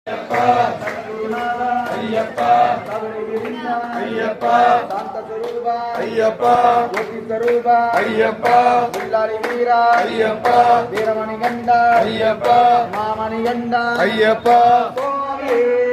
ஐயப்பா ஐயப்பா சாந்த ஸ்வரூபா ஐயப்பா யோகி ஸ்வரூபா ஐயப்பா பில்லாரி வீரா ஐயப்பா வீரமணி கண்டா ஐயப்பா மாமணி கண்டா ஐயப்பா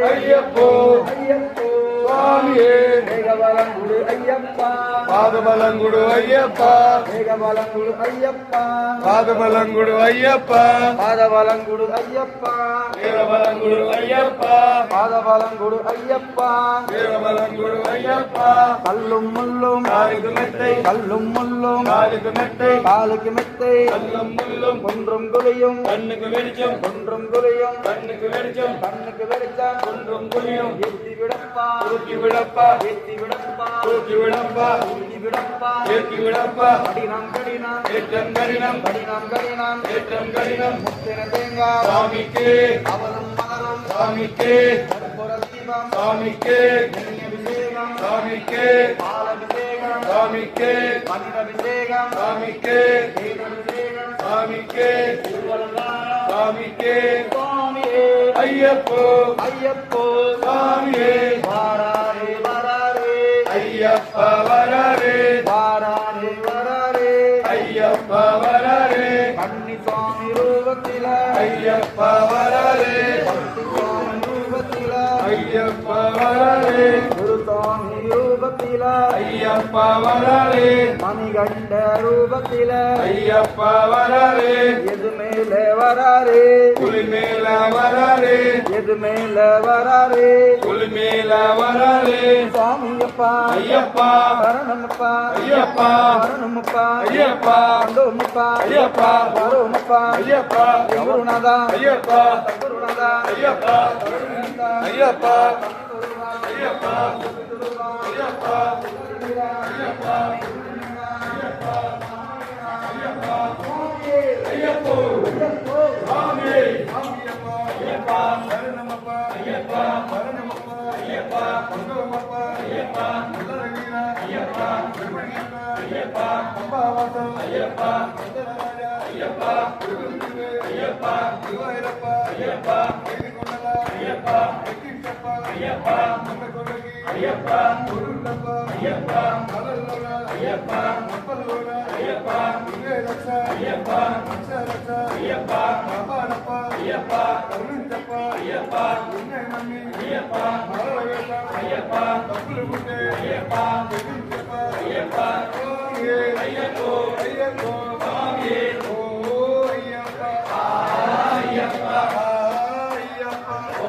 ஐயப்போ ஐயப்போ சுவாமியே மேகபலங்குடு ஐயப்பா பாதபலங்குடு ஐயப்பா மேகபலங்குடு ஐயப்பா பாதபலங்குடு ஐயப்பா பாதபலங்குடு ஐயப்பா வீரபலங்குடு ஐயப்பா பாதபலங்குடு ஐயப்பா வீரபலங்குடு ஐயப்பா கல்லும் முள்ளும் காலுக்கு மெத்தை கல்லும் முள்ளும் காலுக்கு மெத்தை காலுக்கு மெத்தை கல்லும் முள்ளும் ஒன்றும் குளியும் கண்ணுக்கு வெளிச்சம் ஒன்றும் குளியும் கண்ணுக்கு வெளிச்சம் கண்ணுக்கு வெளிச்சம் ஒன்றும் குளியும் ஏத்தி விடப்பா தூக்கி விடப்பா ஏத்தி விடப்பா தூக்கி விடப்பா தூக்கி விடப்பா ஏத்தி விடப்பா கடினம் கடினம் ஏற்றம் கடினம் கடினம் கடினம் ஏற்றம் கடினம் முத்திர தேங்கா சாமிக்கு அவலம் மலரும் சாமிக்கு கற்பூர தீபம் சாமிக்கு அபிஷேகம் சாமிக்கு பாலபிஷேகம் சாமிக்கு மணிரபிஷேகம் சாமிக்கு தேவாபிஷேகம் சாமிக்கு சாமிக்கு சுவாமியே ஐயப்போ ஐயப்போ சுவாமியே வாராரே வராரே ஐயப்பா வராரே வாராரே வராரே ஐயப்பா வராரே கண்ணி சுவாமி ரூபத்தில ஐயப்பா வராரே பக்தி சுவாமி ரூபத்தில ஐயப்பா வராரே குரு சுவாமி ரூபத்தில ஐயப்பா வராரே மணிகண்ட ரூபத்தில ஐயப்பா வராரே எது மேல வராரே புலி மேல வராரே எது மேல வராரே புலி மேல வராரே சுவாமியப்பா ஐயப்பா சரணமப்பா ஐயப்பா சரணமப்பா ஐயப்பா அண்டோமப்பா ஐயப்பா வரோமப்பா ஐயப்பா குருநாதா ஐயப்பா குருநாதா ஐயப்பா ஐயப்பா ஐயப்பா ஐயப்பா ஐயப்போ சுவாமி ஐயப்பா சரணமப்பா ஐயப்பா சரணமப்பா ஐயப்பா பங்கமப்பா ஐயப்பா நல்லரங்கீரா ஐயப்பா திருமணியப்பா ஐயப்பா அம்பாவாசம் ஐயப்பா மந்தரராஜா ஐயப்பா திருகுருவே ஐயப்பா திருவாயிரப்பா ஐயப்பா கேலிகொண்டலா ஐயப்பா வெக்கிட்டப்பா ஐயப்பா நந்தகொண்டகி ஐயப்பா குருண்டப்பா ஐயப்பா மலல்லோரா ஐயப்பா நப்பல்லோரா ஐயப்பா விவேரக்ஷா ஐயப்பா ரக்ஷரக்ஷா ஐயப்பா காபாடப்பா ஐயப்பா கருணஞ்சப்பா ஐயப்பா உன்னை நம்பி ஐயப்பா மலரவேஷா ஐயப்பா தப்புலுகுண்டே ஐயப்பா வெக்கிட்டப்பா ஐயப்பா ஐயப்போ ஐயப்போ